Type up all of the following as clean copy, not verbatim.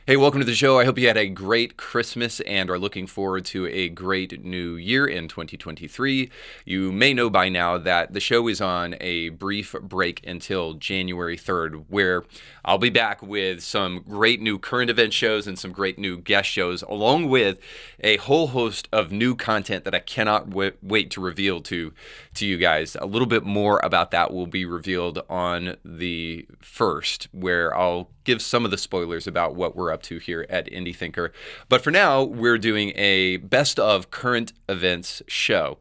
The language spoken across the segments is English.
Hey, welcome to the show. I hope you had a great Christmas and are looking forward to a great new year in 2023. You may know by now that the show is on a brief break until January 3rd, where I'll be back with some great new current event shows and some great new guest shows, along with a whole host of new content that I cannot wait to reveal to you guys. A little bit more about that will be revealed on the 1st, where I'll give some of the spoilers about what we're up to here at Indie Thinker. But for now, we're doing a best of current events show.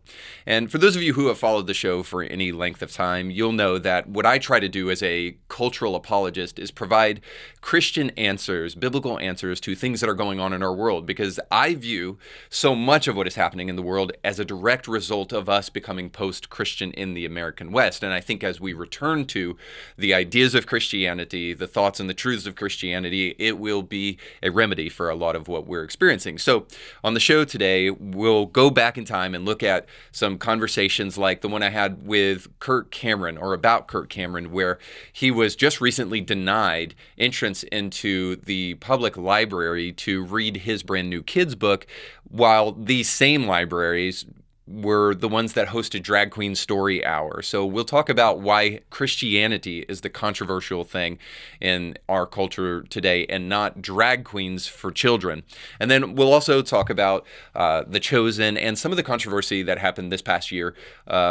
And for those of you who have followed the show for any length of time, you'll know that what I try to do as a cultural apologist is provide Christian answers, biblical answers to things that are going on in our world, because I view so much of what is happening in the world as a direct result of us becoming post-Christian in the American West. And I think as we return to the ideas of Christianity, the thoughts and the truths of Christianity, it will be a remedy for a lot of what we're experiencing. So on the show today, we'll go back in time and look at some conversations like the one I had with Kirk Cameron, or about Kirk Cameron, where he was just recently denied entrance into the public library to read his brand new kids book, while these same libraries were the ones that hosted Drag Queen Story Hour. So we'll talk about why Christianity is the controversial thing in our culture today and not drag queens for children. And then we'll also talk about The Chosen and some of the controversy that happened this past year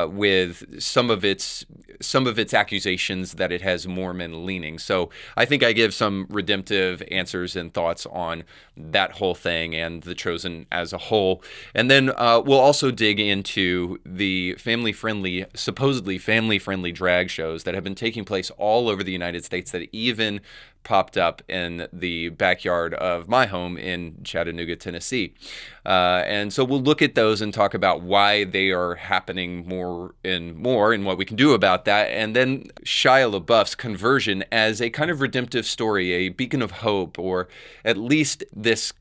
with some of its accusations that it has Mormon leaning. So I think I give some redemptive answers and thoughts on that whole thing and The Chosen as a whole. And then we'll also dig into the supposedly family-friendly drag shows that have been taking place all over the United States, that even popped up in the backyard of my home in Chattanooga, Tennessee. And so we'll look at those and talk about why they are happening more and what we can do about that. And then Shia LaBeouf's conversion as a kind of redemptive story, a beacon of hope, or at least this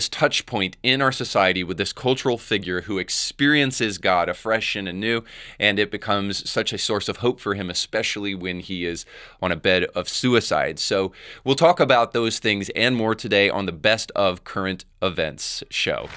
touch point in our society with this cultural figure who experiences God afresh and anew, and it becomes such a source of hope for him, especially when he is on a bed of suicide. So we'll talk about those things and more today on the Best of Current Events show.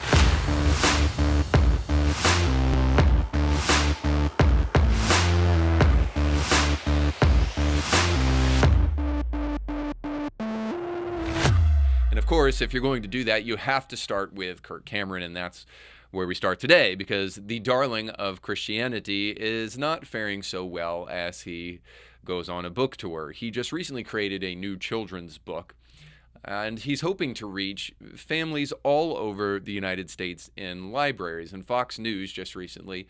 And of course, if you're going to do that, you have to start with Kirk Cameron, and that's where we start today, because the darling of Christianity is not faring so well as he goes on a book tour. He just recently created a new children's book, and he's hoping to reach families all over the United States in libraries. And Fox News just recently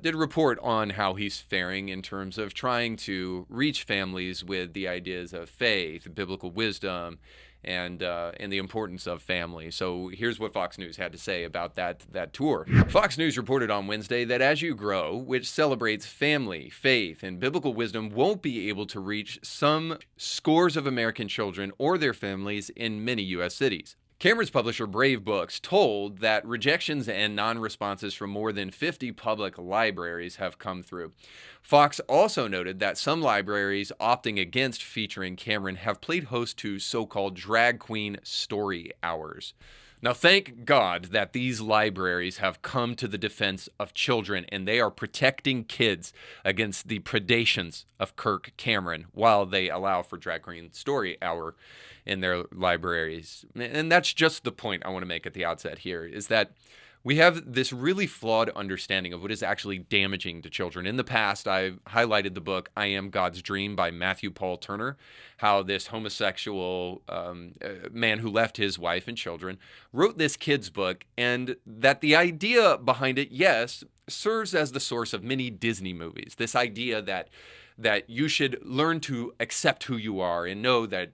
did a report on how he's faring in terms of trying to reach families with the ideas of faith, biblical wisdom, and the importance of family. So here's what Fox News had to say about that tour. Fox News reported on Wednesday that As You Grow, which celebrates family, faith, and biblical wisdom, won't be able to reach some scores of American children or their families in many U.S. cities. Cameron's publisher, Brave Books, told that rejections and non-responses from more than 50 public libraries have come through. Fox also noted that some libraries opting against featuring Cameron have played host to so-called Drag Queen Story Hours. Now, thank God that these libraries have come to the defense of children, and they are protecting kids against the predations of Kirk Cameron while they allow for Drag Queen Story Hour in their libraries. And that's just the point I want to make at the outset here, is that we have this really flawed understanding of what is actually damaging to children. In the past, I've highlighted the book I Am God's Dream by Matthew Paul Turner, how this homosexual man who left his wife and children wrote this kid's book, and that the idea behind it, yes, serves as the source of many Disney movies. This idea that you should learn to accept who you are and know that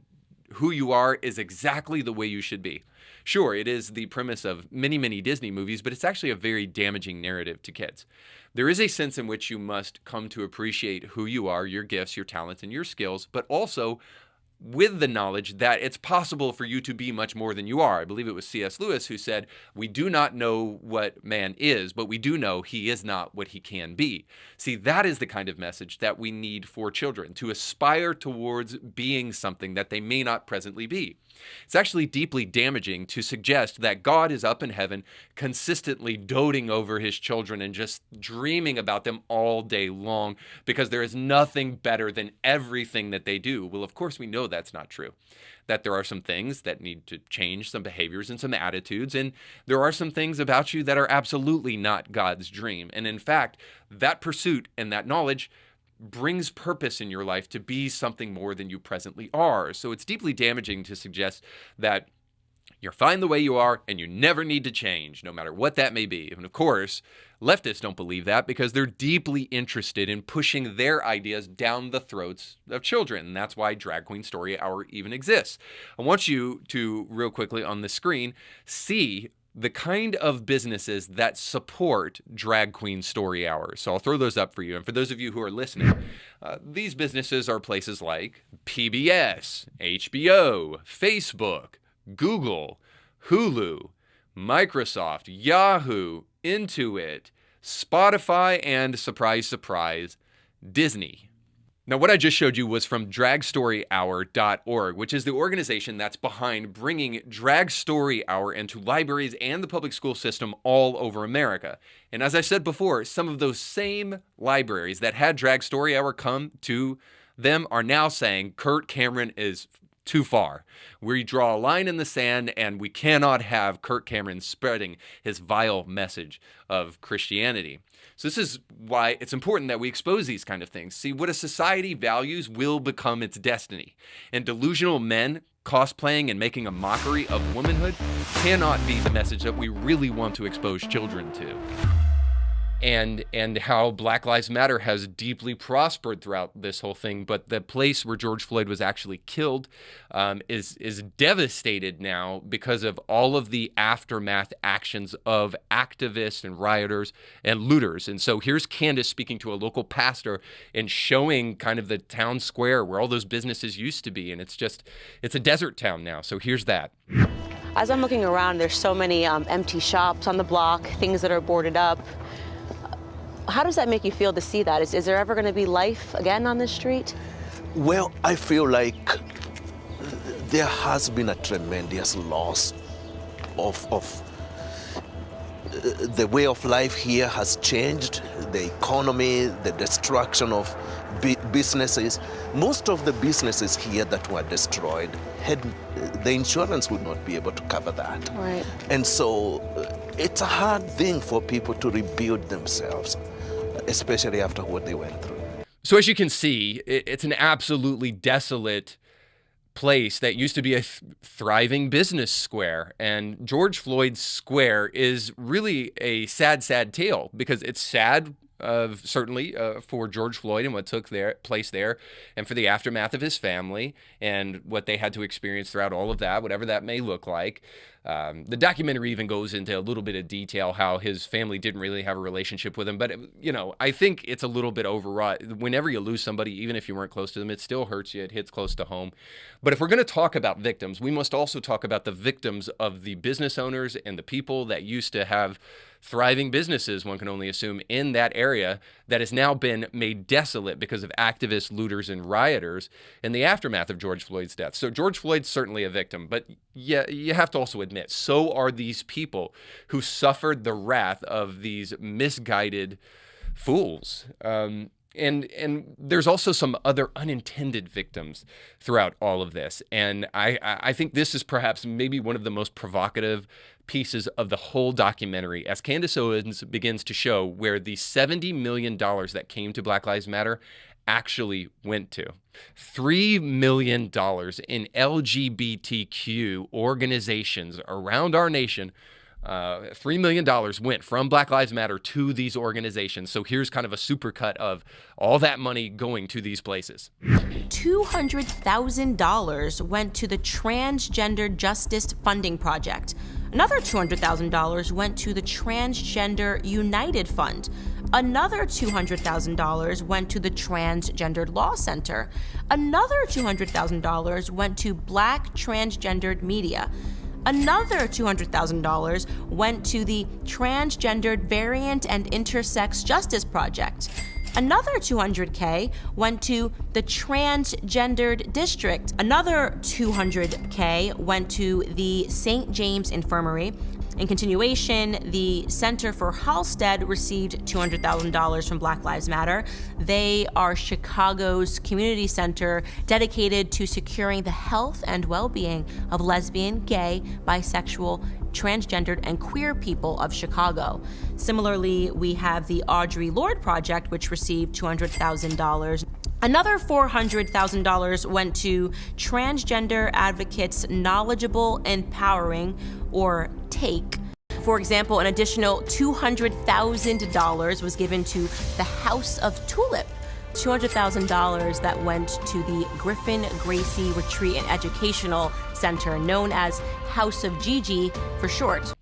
who you are is exactly the way you should be. Sure, it is the premise of many, many Disney movies, but it's actually a very damaging narrative to kids. There is a sense in which you must come to appreciate who you are, your gifts, your talents, and your skills, but also with the knowledge that it's possible for you to be much more than you are. I believe it was C.S. Lewis who said, "We do not know what man is, but we do know he is not what he can be." See, that is the kind of message that we need for children, to aspire towards being something that they may not presently be. It's actually deeply damaging to suggest that God is up in heaven consistently doting over his children and just dreaming about them all day long because there is nothing better than everything that they do. Well, of course, we know that's not true. That there are some things that need to change, some behaviors and some attitudes, and there are some things about you that are absolutely not God's dream. And in fact, that pursuit and that knowledge brings purpose in your life to be something more than you presently are. So it's deeply damaging to suggest that you're fine the way you are and you never need to change, no matter what that may be. And of course, leftists don't believe that because they're deeply interested in pushing their ideas down the throats of children. And that's why Drag Queen Story Hour even exists. I want you to, real quickly on the screen, see the kind of businesses that support Drag Queen Story Hour. So I'll throw those up for you. And for those of you who are listening, these businesses are places like PBS, HBO, Facebook, Google, Hulu, Microsoft, Yahoo, Intuit, Spotify, and surprise, surprise, Disney. Now, what I just showed you was from dragstoryhour.org, which is the organization that's behind bringing Drag Story Hour into libraries and the public school system all over America. And as I said before, some of those same libraries that had Drag Story Hour come to them are now saying Kirk Cameron is too far. We draw a line in the sand and we cannot have Kirk Cameron spreading his vile message of Christianity. So this is why it's important that we expose these kind of things. See, what a society values will become its destiny. And delusional men cosplaying and making a mockery of womanhood cannot be the message that we really want to expose children to. And how Black Lives Matter has deeply prospered throughout this whole thing, but the place where George Floyd was actually killed is devastated now because of all of the aftermath actions of activists and rioters and looters. And so here's Candace speaking to a local pastor and showing kind of the town square where all those businesses used to be, and it's a desert town now. So here's that. As I'm looking around, there's so many empty shops on the block, things that are boarded up. How does that make you feel to see that? Is there ever going to be life again on this street? Well, I feel like there has been a tremendous loss of the way of life here has changed, the economy, the destruction of businesses. Most of the businesses here that were destroyed, the insurance would not be able to cover that. Right. And so it's a hard thing for people to rebuild themselves, especially after what they went through. So as you can see, it's an absolutely desolate place that used to be a thriving business square. And George Floyd's Square is really a sad, sad tale because it's sad, certainly for George Floyd and what took place there, and for the aftermath of his family and what they had to experience throughout all of that, whatever that may look like. The documentary even goes into a little bit of detail how his family didn't really have a relationship with him. But, I think it's a little bit overwrought. Whenever you lose somebody, even if you weren't close to them, it still hurts you. It hits close to home. But if we're going to talk about victims, we must also talk about the victims of the business owners and the people that used to have thriving businesses, one can only assume, in that area that has now been made desolate because of activists, looters, and rioters in the aftermath of George Floyd's death. So George Floyd's certainly a victim, but yeah, you have to also admit, so are these people who suffered the wrath of these misguided fools. And there's also some other unintended victims throughout all of this. And I think this is perhaps maybe one of the most provocative pieces of the whole documentary, as Candace Owens begins to show where the $70 million that came to Black Lives Matter actually went to. $3 million in LGBTQ organizations around our nation. $3 million went from Black Lives Matter to these organizations. So here's kind of a supercut of all that money going to these places. $200,000 went to the Transgender Justice Funding Project, Another $200,000 went to the Transgender United Fund. Another $200,000 went to the Transgendered Law Center. Another $200,000 went to Black Transgendered Media. Another $200,000 went to the Transgendered Variant and Intersex Justice Project. Another $200K went to the Transgendered District. Another $200K went to the St. James Infirmary. In continuation, the Center for Halstead received $200,000 from Black Lives Matter. They are Chicago's community center dedicated to securing the health and well-being of lesbian, gay, bisexual, transgendered, and queer people of Chicago. Similarly, we have the Audre Lorde Project, which received $200,000. Another $400,000 went to Transgender Advocates Knowledgeable Empowering, or TAKE. For example, an additional $200,000 was given to the House of Tulip. $200,000 that went to the Griffin Gracie Retreat and Educational Center, known as House of Gigi for short.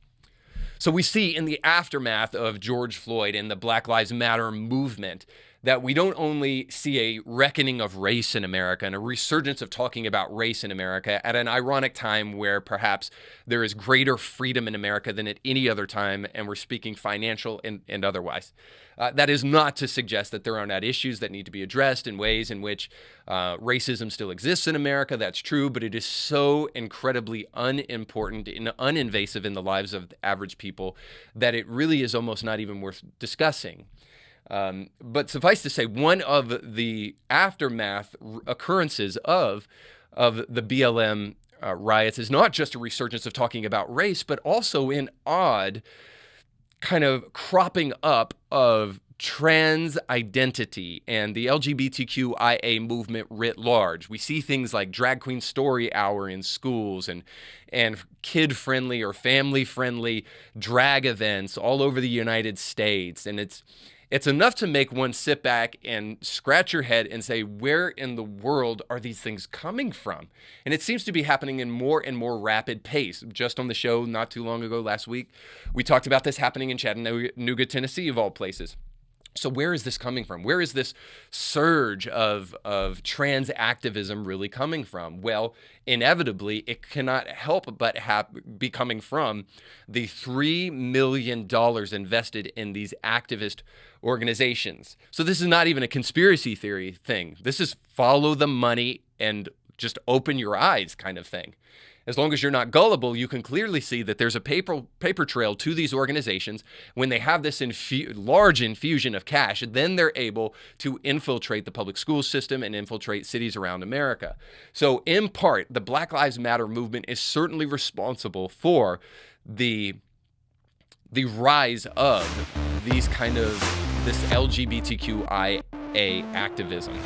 So we see in the aftermath of George Floyd and the Black Lives Matter movement that we don't only see a reckoning of race in America and a resurgence of talking about race in America at an ironic time where perhaps there is greater freedom in America than at any other time, and we're speaking financial and otherwise. That is not to suggest that there are not issues that need to be addressed in ways in which racism still exists in America. That's true, but it is so incredibly unimportant and uninvasive in the lives of the average people that it really is almost not even worth discussing. But suffice to say, one of the aftermath occurrences of the BLM riots is not just a resurgence of talking about race, but also an odd kind of cropping up of trans identity and the LGBTQIA movement writ large. We see things like Drag Queen Story Hour in schools and kid-friendly or family-friendly drag events all over the United States. And it's enough to make one sit back and scratch your head and say, where in the world are these things coming from? And it seems to be happening in more and more rapid pace. Just on the show not too long ago, last week, we talked about this happening in Chattanooga, Tennessee, of all places. So where is this coming from? Where is this surge of trans activism really coming from? Well, inevitably, it cannot help but be coming from the $3 million invested in these activist organizations. So this is not even a conspiracy theory thing. This is follow the money and just open your eyes kind of thing. As long as you're not gullible, you can clearly see that there's a paper trail to these organizations. When they have this large infusion of cash, then they're able to infiltrate the public school system and infiltrate cities around America. So in part, the Black Lives Matter movement is certainly responsible for the rise of this LGBTQIA activism.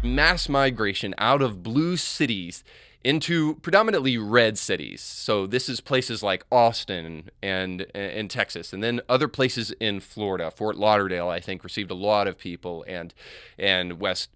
Mass migration out of blue cities into predominantly red cities. So this is places like Austin and in Texas, and then other places in Florida. Fort Lauderdale, I think, received a lot of people, and West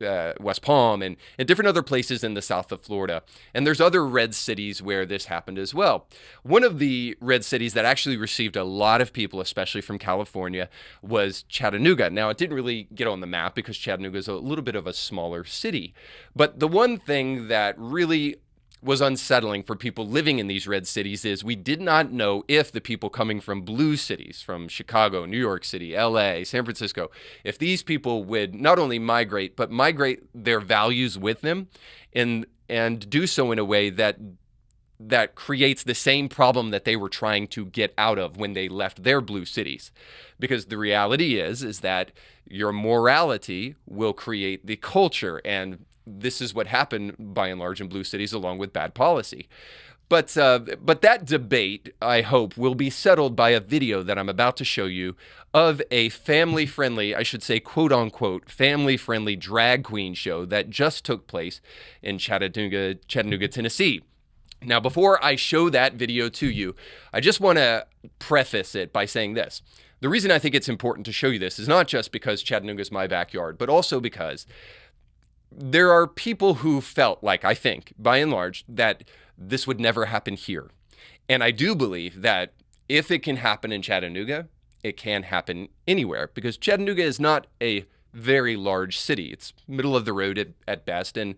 Palm, and different other places in the south of Florida. And there's other red cities where this happened as well. One of the red cities that actually received a lot of people, especially from California, was Chattanooga. Now, it didn't really get on the map because Chattanooga is a little bit of a smaller city. But the one thing that really was unsettling for people living in these red cities is we did not know if the people coming from blue cities, from Chicago, New York City, LA, San Francisco, if these people would not only migrate, but migrate their values with them and do so in a way that creates the same problem that they were trying to get out of when they left their blue cities. Because the reality is that your morality will create the culture, and this is what happened by and large in blue cities, along with bad policy. But that debate, I hope, will be settled by a video that I'm about to show you of a family-friendly, I should say, quote-unquote, family-friendly drag queen show that just took place in Chattanooga, Tennessee. Now, before I show that video to you, I just want to preface it by saying this. The reason I think it's important to show you this is not just because Chattanooga is my backyard, but also because there are people who felt like, I think, by and large, that this would never happen here. And I do believe that if it can happen in Chattanooga, it can happen anywhere, because Chattanooga is not a very large city. It's middle of the road at best, and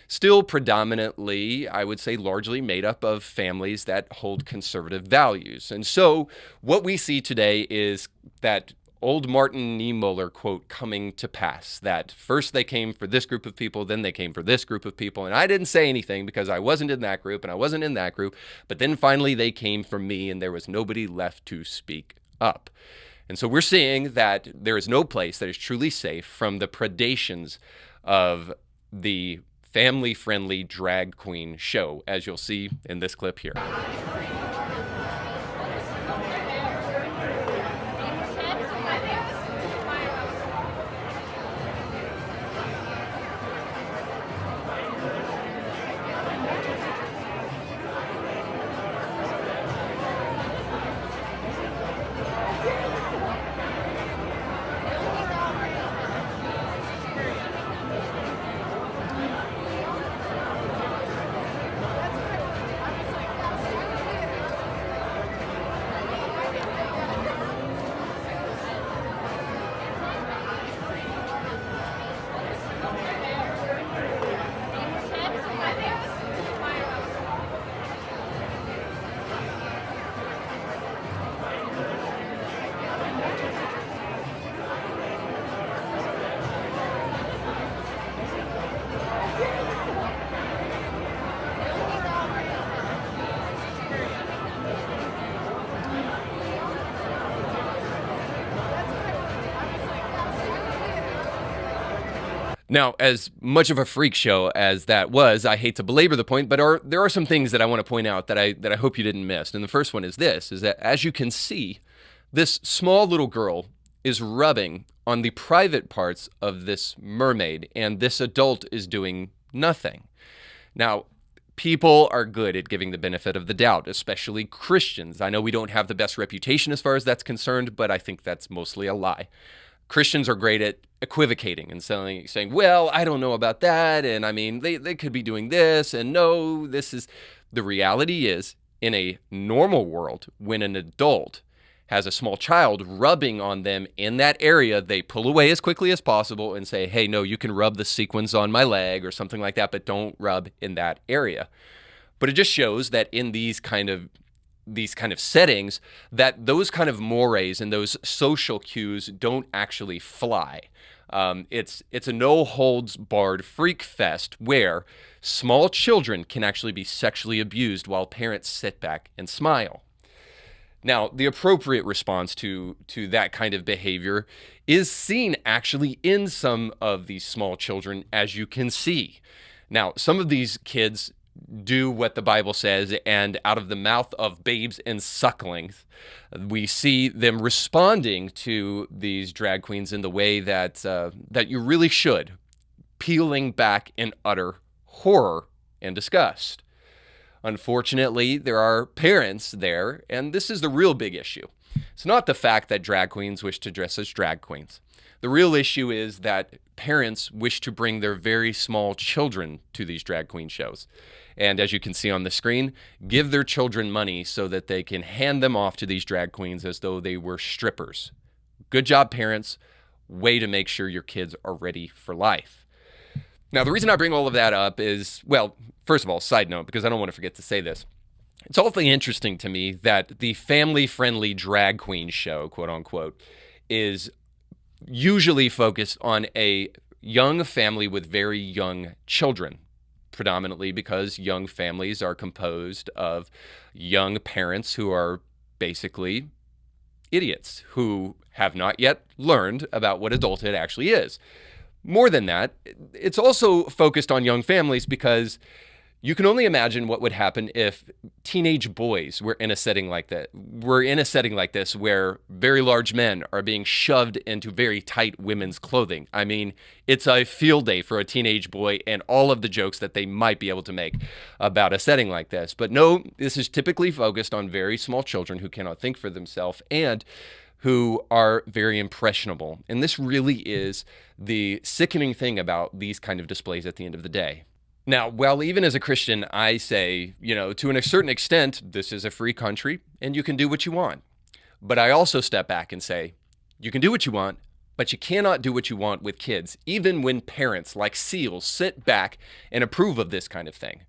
still predominantly, I would say, largely made up of families that hold conservative values. And so what we see today is that old Martin Niemöller quote coming to pass, that first they came for this group of people, then they came for this group of people. And I didn't say anything because I wasn't in that group and I wasn't in that group. But then finally they came for me and there was nobody left to speak up. And so we're seeing that there is no place that is truly safe from the predations of the family-friendly drag queen show, as you'll see in this clip here. Now, as much of a freak show as that was, I hate to belabor the point, but there are some things that I want to point out that I hope you didn't miss. And the first one is this, is that as you can see, this small little girl is rubbing on the private parts of this mermaid, and this adult is doing nothing. Now, people are good at giving the benefit of the doubt, especially Christians. I know we don't have the best reputation as far as that's concerned, but I think that's mostly a lie. Christians are great at equivocating and saying, well, I don't know about that, and I mean, they could be doing this, and no, this is... The reality is, in a normal world, when an adult has a small child rubbing on them in that area, they pull away as quickly as possible and say, hey, no, you can rub the sequins on my leg or something like that, but don't rub in that area. But it just shows that in these kind of settings, that those kind of mores and those social cues don't actually fly. It's a no-holds-barred freak fest where small children can actually be sexually abused while parents sit back and smile. Now, the appropriate response to that kind of behavior is seen actually in some of these small children, as you can see. Now, some of these kids do what the Bible says, and out of the mouth of babes and sucklings, we see them responding to these drag queens in the way that you really should, peeling back in utter horror and disgust. Unfortunately, there are parents there, and this is the real big issue. It's not the fact that drag queens wish to dress as drag queens. The real issue is that parents wish to bring their very small children to these drag queen shows. And as you can see on the screen, give their children money so that they can hand them off to these drag queens as though they were strippers. Good job, parents. Way to make sure your kids are ready for life. Now, the reason I bring all of that up is, well, first of all, side note, because I don't want to forget to say this. It's awfully interesting to me that the family-friendly drag queen show, quote unquote, is usually focused on a young family with very young children, predominantly because young families are composed of young parents who are basically idiots, who have not yet learned about what adulthood actually is. More than that, it's also focused on young families because you can only imagine what would happen if teenage boys were in a setting like that. We're in a setting like this where very large men are being shoved into very tight women's clothing. I mean, it's a field day for a teenage boy and all of the jokes that they might be able to make about a setting like this. But no, this is typically focused on very small children who cannot think for themselves and who are very impressionable. And this really is the sickening thing about these kind of displays at the end of the day. Now, while even as a Christian, I say, to a certain extent, this is a free country and you can do what you want. But I also step back and say, you can do what you want, but you cannot do what you want with kids, even when parents like seals sit back and approve of this kind of thing.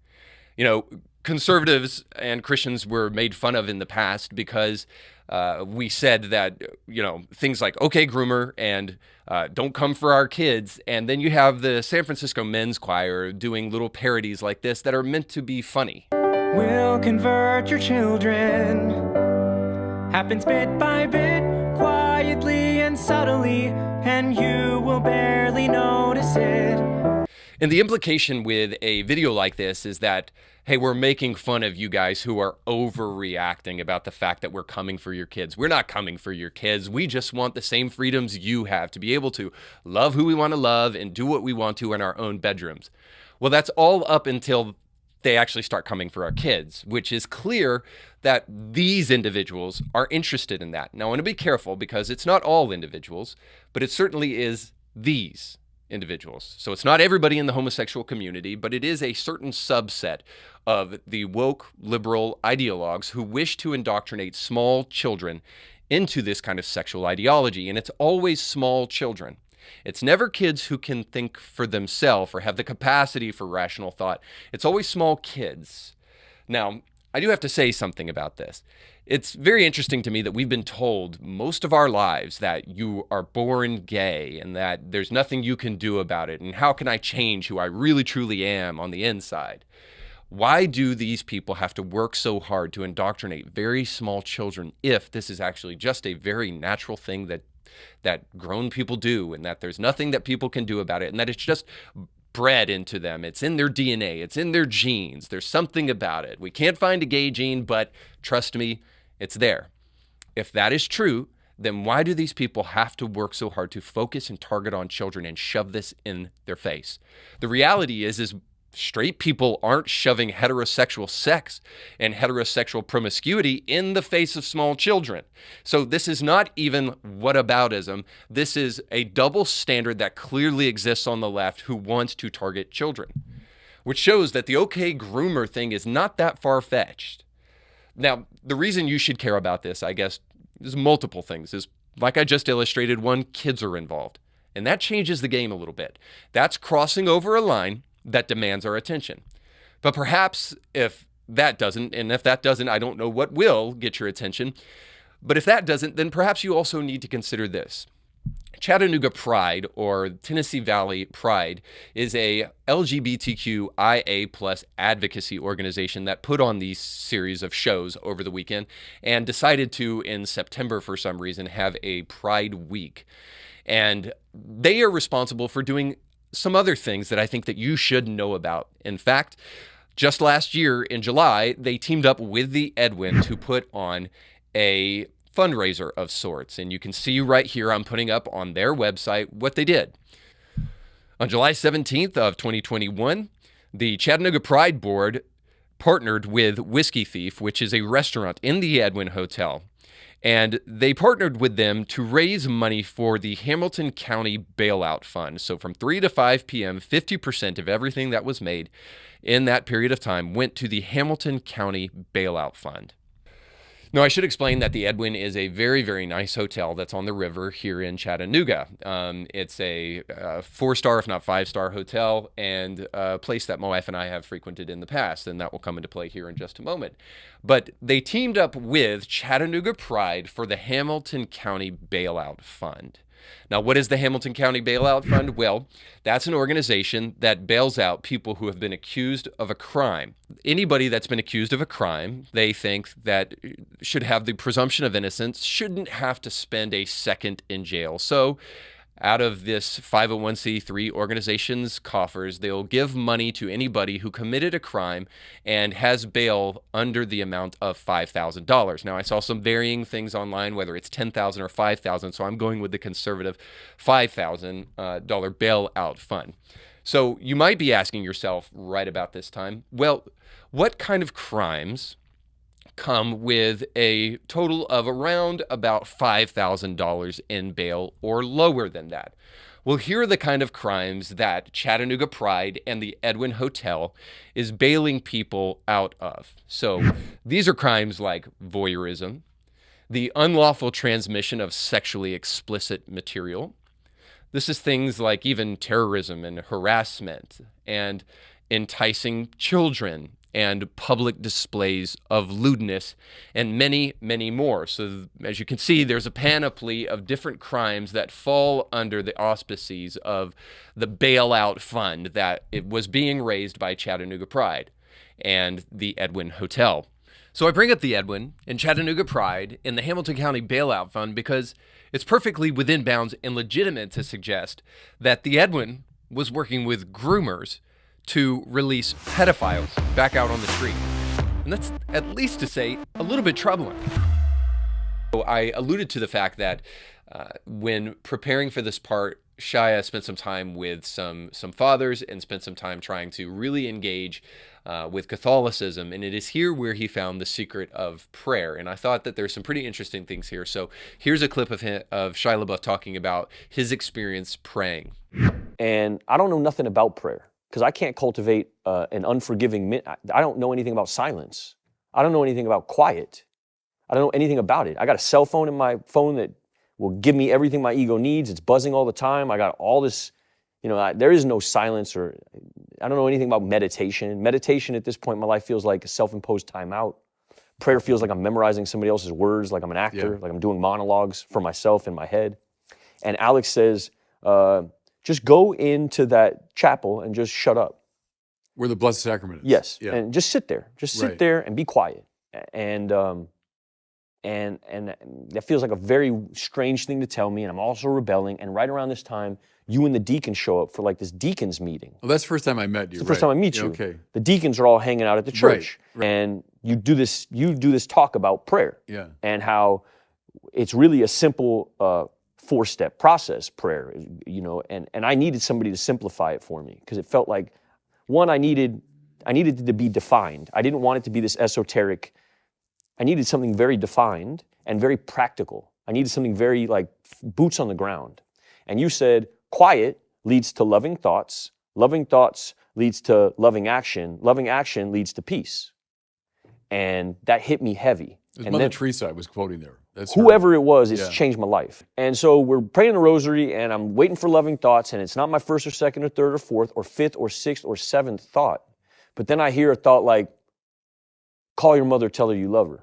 Conservatives and Christians were made fun of in the past because we said that, things like, okay, groomer, and don't come for our kids. And then you have the San Francisco Men's Choir doing little parodies like this that are meant to be funny. We'll convert your children. Happens bit by bit, quietly and subtly, and you will barely notice it. And the implication with a video like this is that, hey, we're making fun of you guys who are overreacting about the fact that we're coming for your kids. We're not coming for your kids. We just want the same freedoms you have to be able to love who we want to love and do what we want to in our own bedrooms. Well, that's all up until they actually start coming for our kids, which is clear that these individuals are interested in that. Now, I want to be careful because it's not all individuals, but it certainly is these individuals. So it's not everybody in the homosexual community, but it is a certain subset of the woke liberal ideologues who wish to indoctrinate small children into this kind of sexual ideology. And it's always small children. It's never kids who can think for themselves or have the capacity for rational thought. It's always small kids. Now, I do have to say something about this. It's very interesting to me that we've been told most of our lives that you are born gay and that there's nothing you can do about it. And how can I change who I really truly am on the inside? Why do these people have to work so hard to indoctrinate very small children if this is actually just a very natural thing that grown people do, and that there's nothing that people can do about it, and that it's just bred into them? It's in their DNA. It's in their genes. There's something about it. We can't find a gay gene, but trust me, it's there. If that is true, then why do these people have to work so hard to focus and target on children and shove this in their face? The reality is straight people aren't shoving heterosexual sex and heterosexual promiscuity in the face of small children. So this is not even whataboutism. This is a double standard that clearly exists on the left who wants to target children, which shows that the okay groomer thing is not that far-fetched. Now, the reason you should care about this, I guess, is multiple things. Is, like I just illustrated, one, kids are involved. And that changes the game a little bit. That's crossing over a line that demands our attention. But perhaps if that doesn't, and if that doesn't, I don't know what will get your attention. But if that doesn't, then perhaps you also need to consider this. Chattanooga Pride, or Tennessee Valley Pride, is a LGBTQIA plus advocacy organization that put on these series of shows over the weekend and decided to, in September for some reason, have a Pride Week. And they are responsible for doing some other things that I think that you should know about. In fact, just last year in July, they teamed up with the Edwin to put on a fundraiser of sorts. And you can see right here, I'm putting up on their website what they did. On July 17th of 2021, the Chattanooga Pride Board partnered with Whiskey Thief, which is a restaurant in the Edwin Hotel. And they partnered with them to raise money for the Hamilton County Bailout Fund. So from 3 to 5 p.m., 50% of everything that was made in that period of time went to the Hamilton County Bailout Fund. Now, I should explain that the Edwin is a very, very nice hotel that's on the river here in Chattanooga. It's a 4-star, if not 5-star hotel, and a place that my wife and I have frequented in the past, and that will come into play here in just a moment. But they teamed up with Chattanooga Pride for the Hamilton County Bailout Fund. Now, what is the Hamilton County Bailout Fund? Well, that's an organization that bails out people who have been accused of a crime. Anybody that's been accused of a crime, they think that should have the presumption of innocence, shouldn't have to spend a second in jail. So out of this 501c3 organization's coffers, they'll give money to anybody who committed a crime and has bail under the amount of $5,000. Now, I saw some varying things online, whether it's $10,000 or $5,000, so I'm going with the conservative $5,000 bailout fund. So you might be asking yourself right about this time, well, what kind of crimes come with a total of around about $5,000 in bail or lower than that? Well, here are the kind of crimes that Chattanooga Pride and the Edwin Hotel is bailing people out of. So these are crimes like voyeurism, the unlawful transmission of sexually explicit material. This is things like even terrorism and harassment and enticing children and public displays of lewdness, and many, many more. So as you can see, there's a panoply of different crimes that fall under the auspices of the bailout fund that it was being raised by Chattanooga Pride and the Edwin Hotel. So I bring up the Edwin and Chattanooga Pride in the Hamilton County Bailout Fund because it's perfectly within bounds and legitimate to suggest that the Edwin was working with groomers to release pedophiles back out on the street. And that's, at least to say, a little bit troubling. So I alluded to the fact that when preparing for this part, Shia spent some time with some fathers and spent some time trying to really engage with Catholicism. And it is here where he found the secret of prayer. And I thought that there's some pretty interesting things here. So here's a clip of Shia LaBeouf talking about his experience praying. And I don't know nothing about prayer, because I can't cultivate an unforgiving, I don't know anything about silence. I don't know anything about quiet. I don't know anything about it. I got a cell phone in my phone that will give me everything my ego needs. It's buzzing all the time. I got all this, there is no silence, or I don't know anything about meditation. Meditation at this point in my life feels like a self-imposed timeout. Prayer feels like I'm memorizing somebody else's words, like I'm an actor, like I'm doing monologues for myself in my head. And Alex says, just go into that chapel and just shut up. Where the Blessed Sacrament is. Yes, yeah. And just sit there. Just sit there and be quiet. And that feels like a very strange thing to tell me, and I'm also rebelling. And right around this time, you and the deacons show up for like this deacons meeting. Well, that's the first time I met you. It's the first time I meet you. Okay. The deacons are all hanging out at the church, and you do this talk about prayer, and how it's really a simple 4-step process, prayer, and I needed somebody to simplify it for me, because it felt like, one, I needed it to be defined. I didn't want it to be this esoteric. I needed something very defined and very practical. I needed something very like boots on the ground. And you said, quiet leads to loving thoughts leads to loving action leads to peace. And that hit me heavy. It was Mother Teresa I was quoting there. That's whoever it was, it's changed my life. And so we're praying the rosary, and I'm waiting for loving thoughts, and it's not my first or second or third or fourth or fifth or sixth or seventh thought. But then I hear a thought like, call your mother, tell her you love her.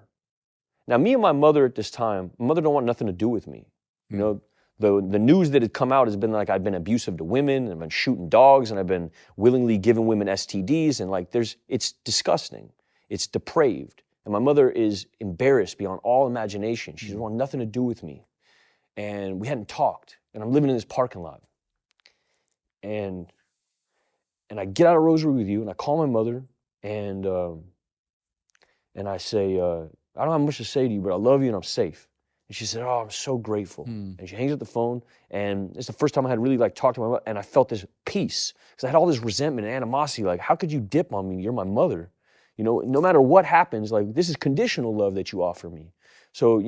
Now, me and my mother at this time, my mother don't want nothing to do with me. The news that had come out has been like I've been abusive to women, and I've been shooting dogs, and I've been willingly giving women STDs, and it's disgusting. It's depraved. And my mother is embarrassed beyond all imagination. She doesn't want nothing to do with me. And we hadn't talked. And I'm living in this parking lot. And I get out of rosary with you, and I call my mother, and I say, I don't have much to say to you, but I love you and I'm safe. And she said, oh, I'm so grateful. And she hangs up the phone, and it's the first time I had really talked to my mother, and I felt this peace, because I had all this resentment and animosity, like, how could you dip on me? You're my mother. No matter what happens, this is conditional love that you offer me. So,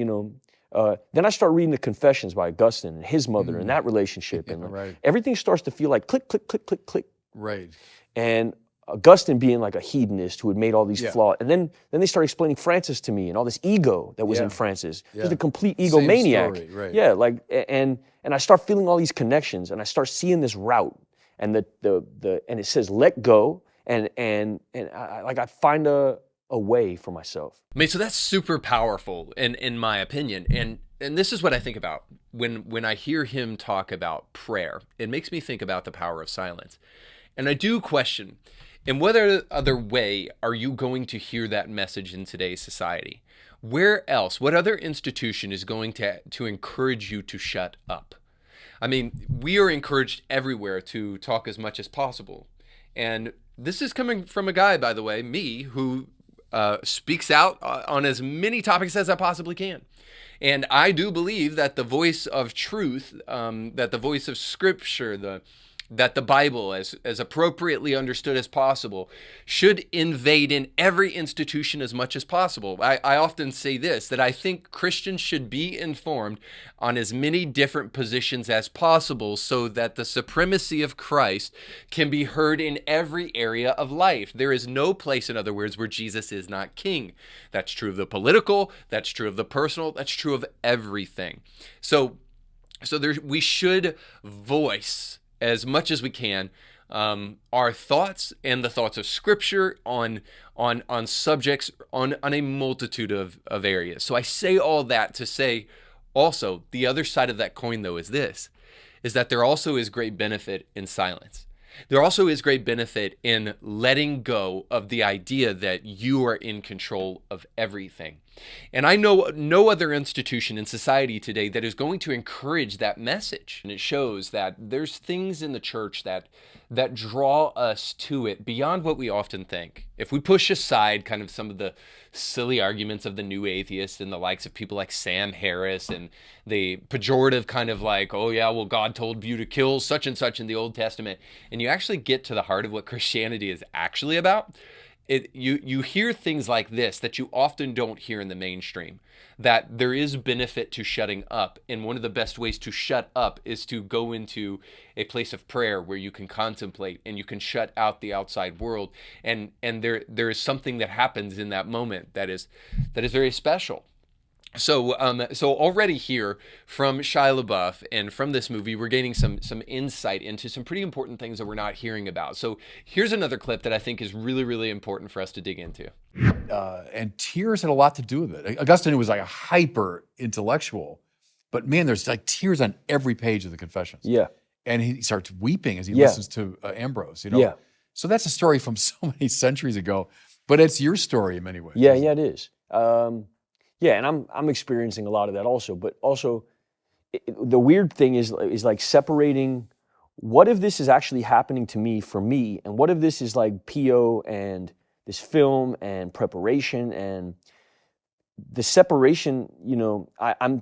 then I start reading the Confessions by Augustine and his mother and that relationship. And everything starts to feel like click, click, click, click, click. Right. And Augustine being like a hedonist who had made all these flaws. And then they start explaining Francis to me and all this ego that was in Francis. He was a complete egomaniac. Same story, right. Yeah, and I start feeling all these connections, and I start seeing this route, and and it says let go. And I find a way for myself. Mate, so that's super powerful in my opinion. And this is what I think about when I hear him talk about prayer. It makes me think about the power of silence. And I do question, in what other way are you going to hear that message in today's society? Where else, what other institution is going to encourage you to shut up? I mean, we are encouraged everywhere to talk as much as possible. And this is coming from a guy, by the way, me, who speaks out on as many topics as I possibly can. And I do believe that the voice of truth, that the voice of Scripture, that the Bible, as appropriately understood as possible, should invade in every institution as much as possible. I often say this, that I think Christians should be informed on as many different positions as possible so that the supremacy of Christ can be heard in every area of life. There is no place, in other words, where Jesus is not king. That's true of the political, that's true of the personal, that's true of everything. So we should voice as much as we can our thoughts and the thoughts of Scripture on subjects on a multitude of areas. So I say all that to say also the other side of that coin, though, is that there also is great benefit in silence. There also is great benefit in letting go of the idea that you are in control of everything. And I know no other institution in society today that is going to encourage that message. And it shows that there's things in the church that draw us to it beyond what we often think. If we push aside kind of some of the silly arguments of the new atheists and the likes of people like Sam Harris and the pejorative kind of like, oh yeah, well, God told you to kill such and such in the Old Testament, and you actually get to the heart of what Christianity is actually about, you hear things like this that you often don't hear in the mainstream, that there is benefit to shutting up. And one of the best ways to shut up is to go into a place of prayer where you can contemplate and you can shut out the outside world. And there is something that happens in that moment that is very special. So already here from Shia LaBeouf and from this movie, we're gaining some insight into some pretty important things that we're not hearing about. So here's another clip that I think is really, really important for us to dig into. And tears had a lot to do with it. Augustine was like a hyper intellectual, but man, there's like tears on every page of the Confessions. Yeah. And he starts weeping as he listens to Ambrose, Yeah. So that's a story from so many centuries ago, but it's your story in many ways. Yeah, it is. Yeah, and I'm experiencing a lot of that also. But also, the weird thing is like separating. What if this is actually happening to me for me, and what if this is like PO and this film and preparation and the separation? I'm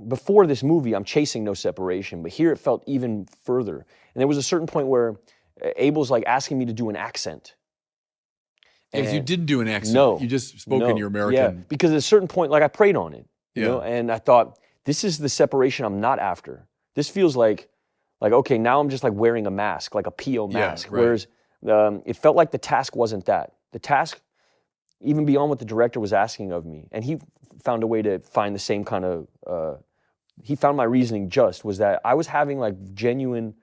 before this movie, I'm chasing no separation, but here it felt even further. And there was a certain point where Abel's like asking me to do an accent. Because you didn't do an accent. No. You just spoke in your American. Yeah, because at a certain point, like I prayed on it, you Yeah. know, and I thought, this is the separation I'm not after. This feels like okay, now I'm just like wearing a mask, like a PO mask. right. Whereas it felt like the task wasn't that. The task, even beyond what the director was asking of me, and he found a way to find the same kind of, he found my reasoning just, was that I was having like genuine,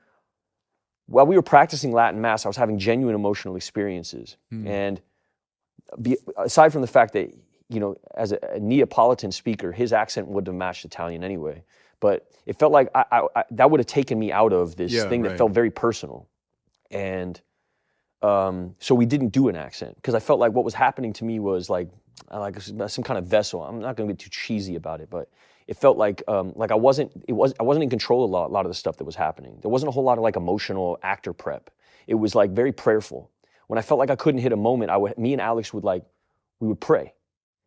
while we were practicing Latin Mass, I was having genuine emotional experiences. And aside from the fact that, as a Neapolitan speaker, his accent would have matched Italian anyway. But it felt like that would have taken me out of this thing that felt very personal. And so we didn't do an accent because I felt like what was happening to me was like some kind of vessel. I'm not going to get too cheesy about it, but it felt like I wasn't in control of a lot of the stuff that was happening. There wasn't a whole lot of like emotional actor prep. It was like very prayerful. When I felt like I couldn't hit a moment, me and Alex we would pray,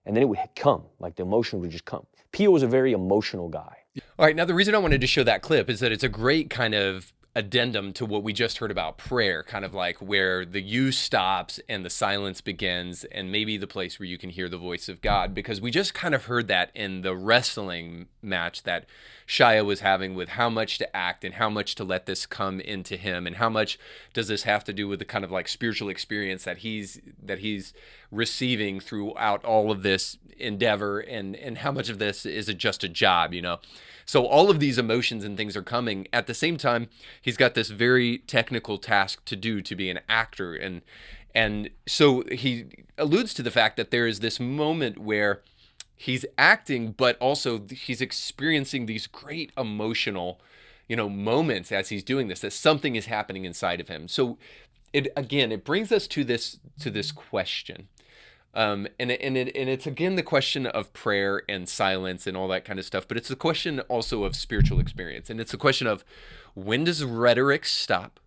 and then it would come, like the emotion would just come. Pio was a very emotional guy. All right, now the reason I wanted to show that clip is that it's a great kind of addendum to what we just heard about prayer, kind of like where the you stops and the silence begins, and maybe the place where you can hear the voice of God, because we just kind of heard that in the wrestling match that Shia was having with how much to act and how much to let this come into him, and how much does this have to do with the kind of like spiritual experience that he's receiving throughout all of this endeavor, and how much of this is just a job, So all of these emotions and things are coming. At the same time, he's got this very technical task to do, to be an actor. And so he alludes to the fact that there is this moment where he's acting, but also he's experiencing these great emotional, moments as he's doing this, that something is happening inside of him. So it brings us to this question. And it's again the question of prayer and silence and all that kind of stuff, but it's the question also of spiritual experience, and it's the question of when does rhetoric stop,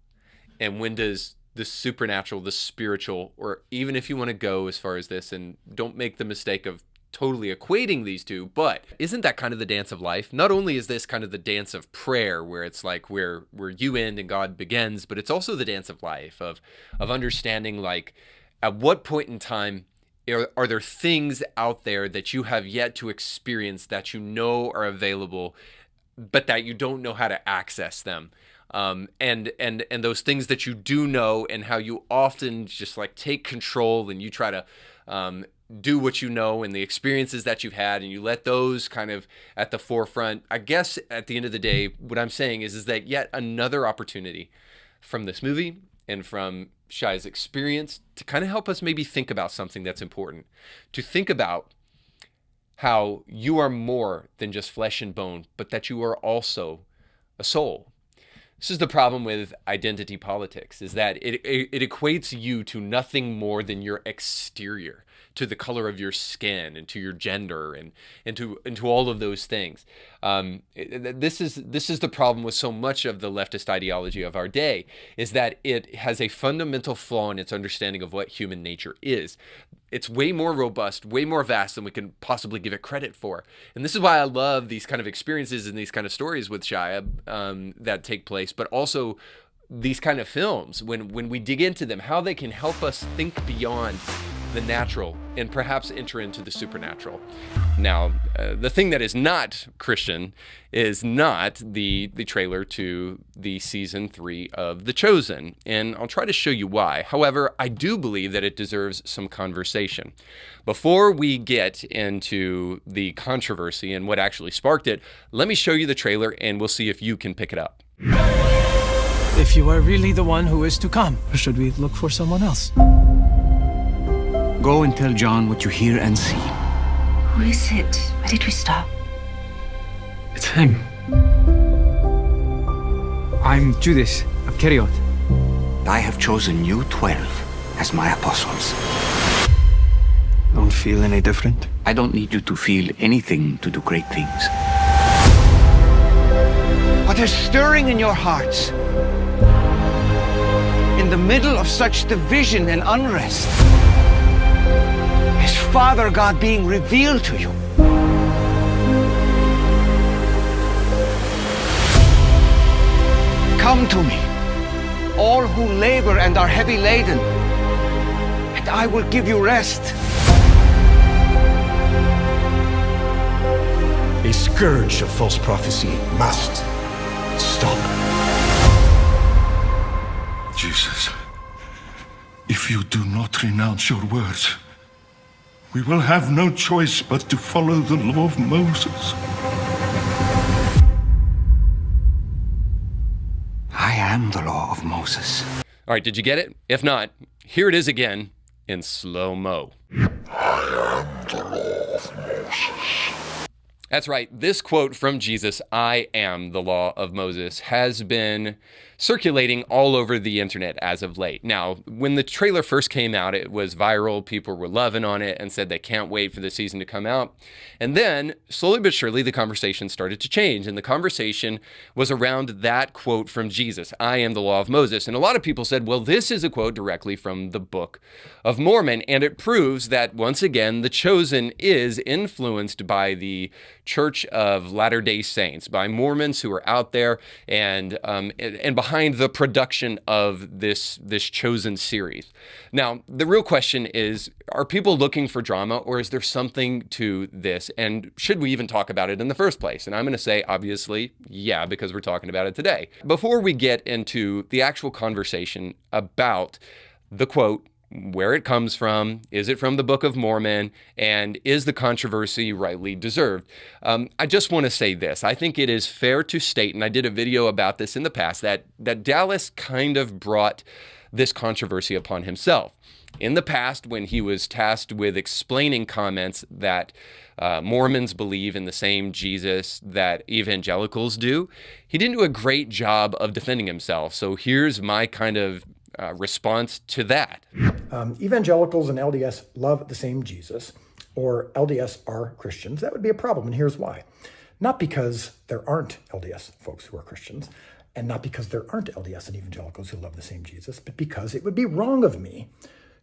and when does the supernatural, the spiritual, or even if you want to go as far as this, and don't make the mistake of totally equating these two, but isn't that kind of the dance of life? Not only is this kind of the dance of prayer, where it's like where you end and God begins, but it's also the dance of life, of understanding, like, at what point in time are there things out there that you have yet to experience that you know are available, but that you don't know how to access them. And those things that you do know, and how you often just like take control and you try to do what you know and the experiences that you've had, and you let those kind of at the forefront. I guess at the end of the day, what I'm saying is that yet another opportunity from this movie and from Shai's experience to kind of help us maybe think about something that's important, to think about how you are more than just flesh and bone, but that you are also a soul. This is the problem with identity politics, is that it equates you to nothing more than your exterior, to the color of your skin and to your gender and to all of those things. This is the problem with so much of the leftist ideology of our day, is that it has a fundamental flaw in its understanding of what human nature is. It's way more robust, way more vast than we can possibly give it credit for. And this is why I love these kind of experiences and these kind of stories with Shia that take place, but also these kind of films, when we dig into them, how they can help us think beyond the natural and perhaps enter into the supernatural. Now, the thing that is not Christian is not the trailer to the season 3 of The Chosen, and I'll try to show you why. However, I do believe that it deserves some conversation. Before we get into the controversy and what actually sparked it, let me show you the trailer and we'll see if you can pick it up. If you are really the one who is to come, should we look for someone else? Go and tell John what you hear and see. Who is it? Why did we stop? It's him. I'm Judas of Keriot. I have chosen you 12 as my apostles. Don't feel any different? I don't need you to feel anything to do great things. What is stirring in your hearts? In the middle of such division and unrest, is Father God being revealed to you? Come to me, all who labor and are heavy laden, and I will give you rest. A scourge of false prophecy must stop. Jesus, if you do not renounce your words, we will have no choice but to follow the law of Moses. I am the law of Moses. All right, did you get it? If not, here it is again in slow-mo. I am the law of Moses. That's right. This quote from Jesus, "I am the law of Moses," has been circulating all over the internet as of late. Now, when the trailer first came out, it was viral. People were loving on it and said they can't wait for the season to come out. And then, slowly but surely, the conversation started to change. And the conversation was around that quote from Jesus, "I am the law of Moses." And a lot of people said, well, this is a quote directly from the Book of Mormon. And it proves that, once again, The Chosen is influenced by the Church of Latter-day Saints, by Mormons who are out there and behind the production of this Chosen series. Now, the real question is, are people looking for drama, or is there something to this? And should we even talk about it in the first place? And I'm going to say, obviously, yeah, because we're talking about it today. Before we get into the actual conversation about the quote, where it comes from, is it from the Book of Mormon, and is the controversy rightly deserved? I just want to say this. I think it is fair to state, and I did a video about this in the past, that Dallas kind of brought this controversy upon himself. In the past, when he was tasked with explaining comments that Mormons believe in the same Jesus that evangelicals do, he didn't do a great job of defending himself. So here's my kind of response to that. Evangelicals and LDS love the same Jesus, or LDS are Christians. That would be a problem, and here's why. Not because there aren't LDS folks who are Christians, and not because there aren't LDS and evangelicals who love the same Jesus, but because it would be wrong of me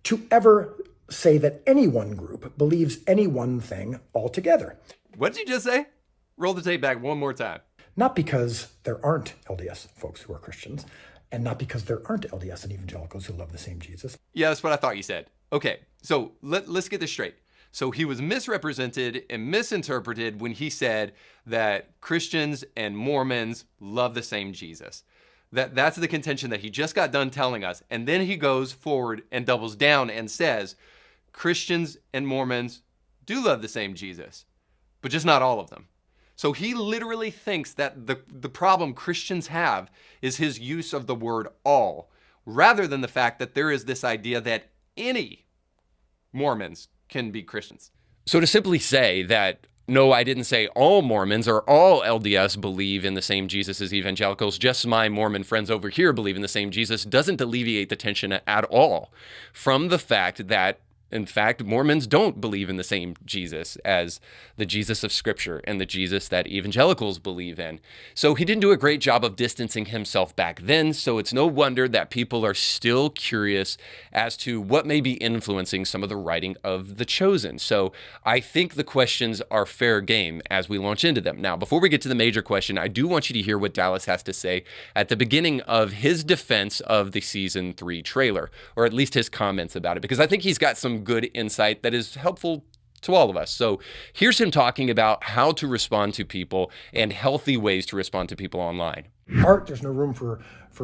to ever say that any one group believes any one thing altogether. What did you just say? Roll the tape back one more time. Not because there aren't LDS folks who are Christians, and not because there aren't LDS and evangelicals who love the same Jesus. Yeah, that's what I thought you said. Okay, so let's get this straight. So he was misrepresented and misinterpreted when he said that Christians and Mormons love the same Jesus. That's the contention that he just got done telling us. And then he goes forward and doubles down and says, Christians and Mormons do love the same Jesus, but just not all of them. So he literally thinks that the problem Christians have is his use of the word all, rather than the fact that there is this idea that any Mormons can be Christians. So to simply say that, no, I didn't say all Mormons or all LDS believe in the same Jesus as evangelicals, just my Mormon friends over here believe in the same Jesus, doesn't alleviate the tension at all from the fact that, in fact, Mormons don't believe in the same Jesus as the Jesus of Scripture and the Jesus that evangelicals believe in. So he didn't do a great job of distancing himself back then, so it's no wonder that people are still curious as to what may be influencing some of the writing of The Chosen. So I think the questions are fair game as we launch into them. Now, before we get to the major question, I do want you to hear what Dallas has to say at the beginning of his defense of the Season 3 trailer, or at least his comments about it, because I think he's got some good insight that is helpful to all of us. So here's him talking about how to respond to people and healthy ways to respond to people online. Art, there's no room for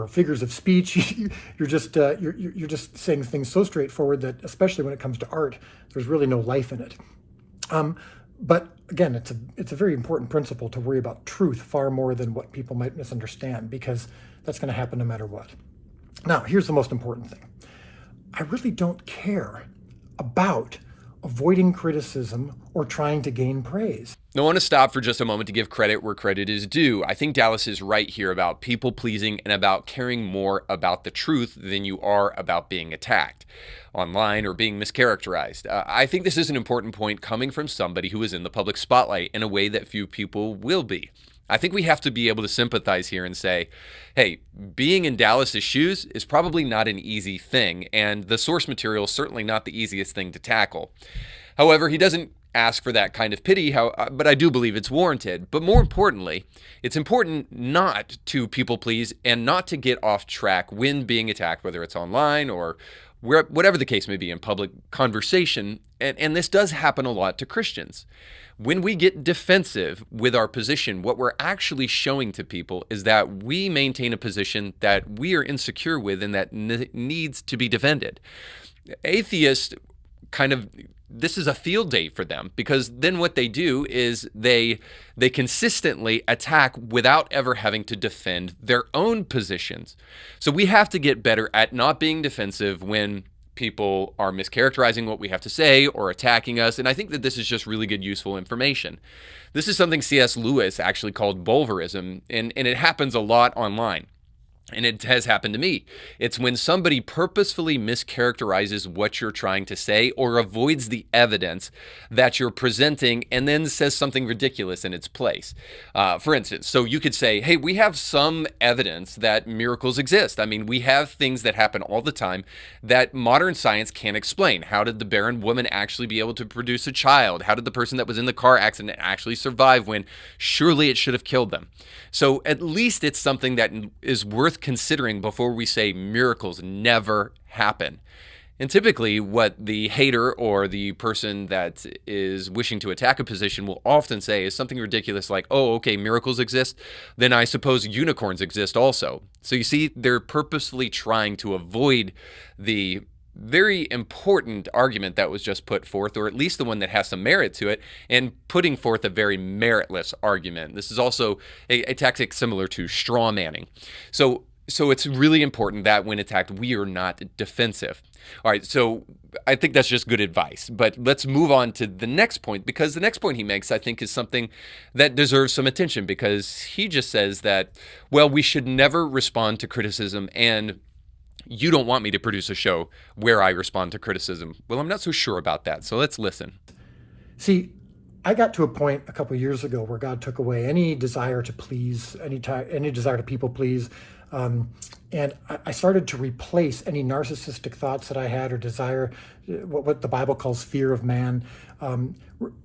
figures of speech. You're just saying things so straightforward that, especially when it comes to art, there's really no life in it. But again, it's a very important principle to worry about truth far more than what people might misunderstand, because that's going to happen no matter what. Now, here's the most important thing. I really don't care about avoiding criticism or trying to gain praise. I want to stop for just a moment to give credit where credit is due. I think Dallas is right here about people pleasing and about caring more about the truth than you are about being attacked online or being mischaracterized. I think this is an important point coming from somebody who is in the public spotlight in a way that few people will be. I think we have to be able to sympathize here and say, hey, being in Dallas's shoes is probably not an easy thing, and the source material is certainly not the easiest thing to tackle. However, he doesn't ask for that kind of pity, but I do believe it's warranted. But more importantly, it's important not to people please and not to get off track when being attacked, whether it's online or whatever the case may be in public conversation. And this does happen a lot to Christians. When we get defensive with our position, what we're actually showing to people is that we maintain a position that we are insecure with and that needs to be defended. Atheists this is a field day for them, because then what they do is they consistently attack without ever having to defend their own positions. So we have to get better at not being defensive when people are mischaracterizing what we have to say or attacking us. And I think that this is just really good, useful information. This is something C.S. Lewis actually called bulverism, and it happens a lot online. And it has happened to me. It's when somebody purposefully mischaracterizes what you're trying to say or avoids the evidence that you're presenting and then says something ridiculous in its place. For instance, so you could say, hey, we have some evidence that miracles exist. I mean, we have things that happen all the time that modern science can't explain. How did the barren woman actually be able to produce a child? How did the person that was in the car accident actually survive when surely it should have killed them? So at least it's something that is worth considering before we say miracles never happen. And typically what the hater or the person that is wishing to attack a position will often say is something ridiculous like, oh, okay, miracles exist, then I suppose unicorns exist also. So you see, they're purposefully trying to avoid the very important argument that was just put forth, or at least the one that has some merit to it, and putting forth a very meritless argument. This is also a tactic similar to straw manning. So it's really important that when attacked, we are not defensive. All right, so I think that's just good advice. But let's move on to the next point, because the next point he makes, I think, is something that deserves some attention, because he just says that, well, we should never respond to criticism, and you don't want me to produce a show where I respond to criticism. Well, I'm not so sure about that, so let's listen. See, I got to a point a couple of years ago where God took away any desire to please, any desire to people please. And I started to replace any narcissistic thoughts that I had or desire, what the Bible calls fear of man,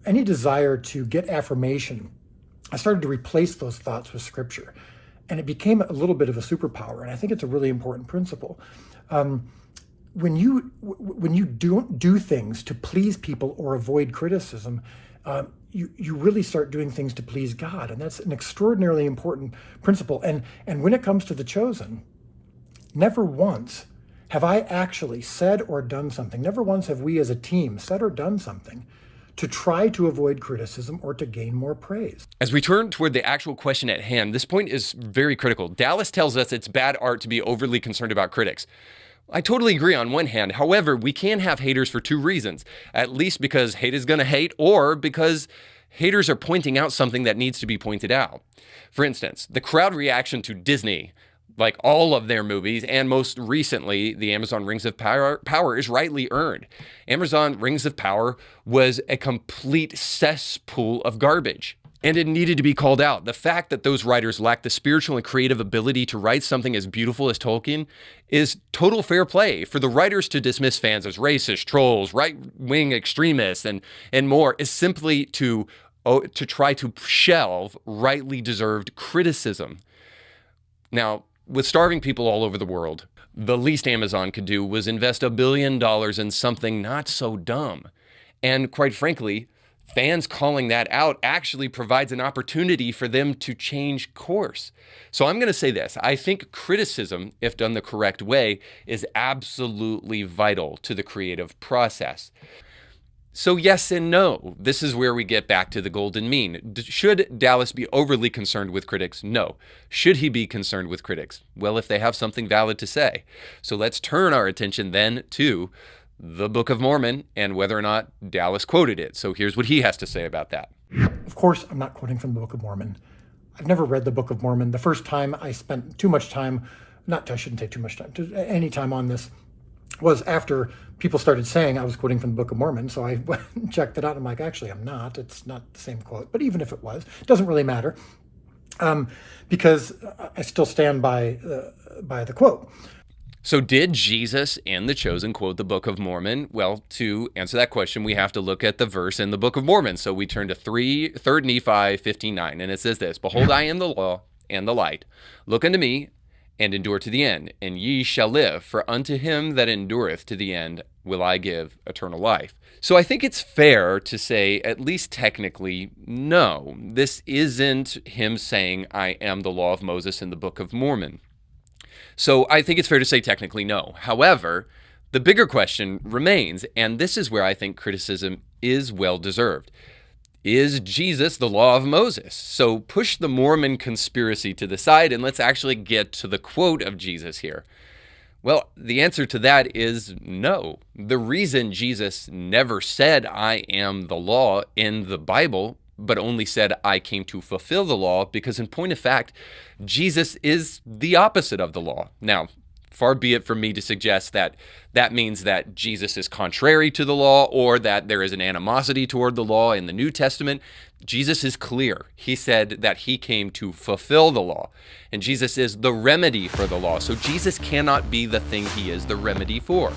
any desire to get affirmation. I started to replace those thoughts with Scripture. And it became a little bit of a superpower. And I think it's a really important principle. When you don't do things to please people or avoid criticism, you really start doing things to please God. And that's an extraordinarily important principle. And when it comes to the chosen, never once have I actually said or done something, never once have we as a team said or done something to try to avoid criticism or to gain more praise. As we turn toward the actual question at hand, this point is very critical. Dallas tells us it's bad art to be overly concerned about critics. I totally agree on one hand. However, we can have haters for two reasons, at least because hate is going to hate or because haters are pointing out something that needs to be pointed out. For instance, the crowd reaction to Disney, like all of their movies, and most recently, the Amazon Rings of Power is rightly earned. Amazon Rings of Power was a complete cesspool of garbage, and it needed to be called out. The fact that those writers lacked the spiritual and creative ability to write something as beautiful as Tolkien is total fair play. For the writers to dismiss fans as racist, trolls, right-wing extremists, and more is simply to try to shelve rightly deserved criticism. Now, with starving people all over the world, the least Amazon could do was invest $1 billion in something not so dumb. And quite frankly, fans calling that out actually provides an opportunity for them to change course. So I'm going to say this. I think criticism, if done the correct way, is absolutely vital to the creative process. So yes and no. This is where we get back to the golden mean. Should Dallas be overly concerned with critics? No. Should he be concerned with critics? Well, if they have something valid to say. So let's turn our attention then to the Book of Mormon and whether or not Dallas quoted it. So here's what he has to say about that. Of course, I'm not quoting from the Book of Mormon. I've never read the Book of Mormon. The first time I spent too much time, I shouldn't say too much time, any time on this, was after people started saying I was quoting from the Book of Mormon. So I went and checked it out. I'm like, actually, I'm not. It's not the same quote. But even if it was, it doesn't really matter because I still stand by the quote. So did Jesus and the chosen quote the Book of Mormon? Well, to answer that question, we have to look at the verse in the Book of Mormon. So we turn to 3 Nephi 15:9, and it says this: Behold, I am the law and the light. Look unto me, and endure to the end, and ye shall live. For unto him that endureth to the end will I give eternal life. So I think it's fair to say, at least technically, no. This isn't him saying, I am the law of Moses in the Book of Mormon. So I think it's fair to say technically no. However, the bigger question remains, and this is where I think criticism is well-deserved. Is Jesus the law of Moses? So push the Mormon conspiracy to the side and let's actually get to the quote of Jesus here. Well, the answer to that is no. The reason Jesus never said, I am the law in the Bible, but only said, I came to fulfill the law, because in point of fact, Jesus is the opposite of the law. Now, far be it from me to suggest that that means that Jesus is contrary to the law or that there is an animosity toward the law in the New Testament. Jesus is clear. He said that he came to fulfill the law, and Jesus is the remedy for the law. So Jesus cannot be the thing he is the remedy for.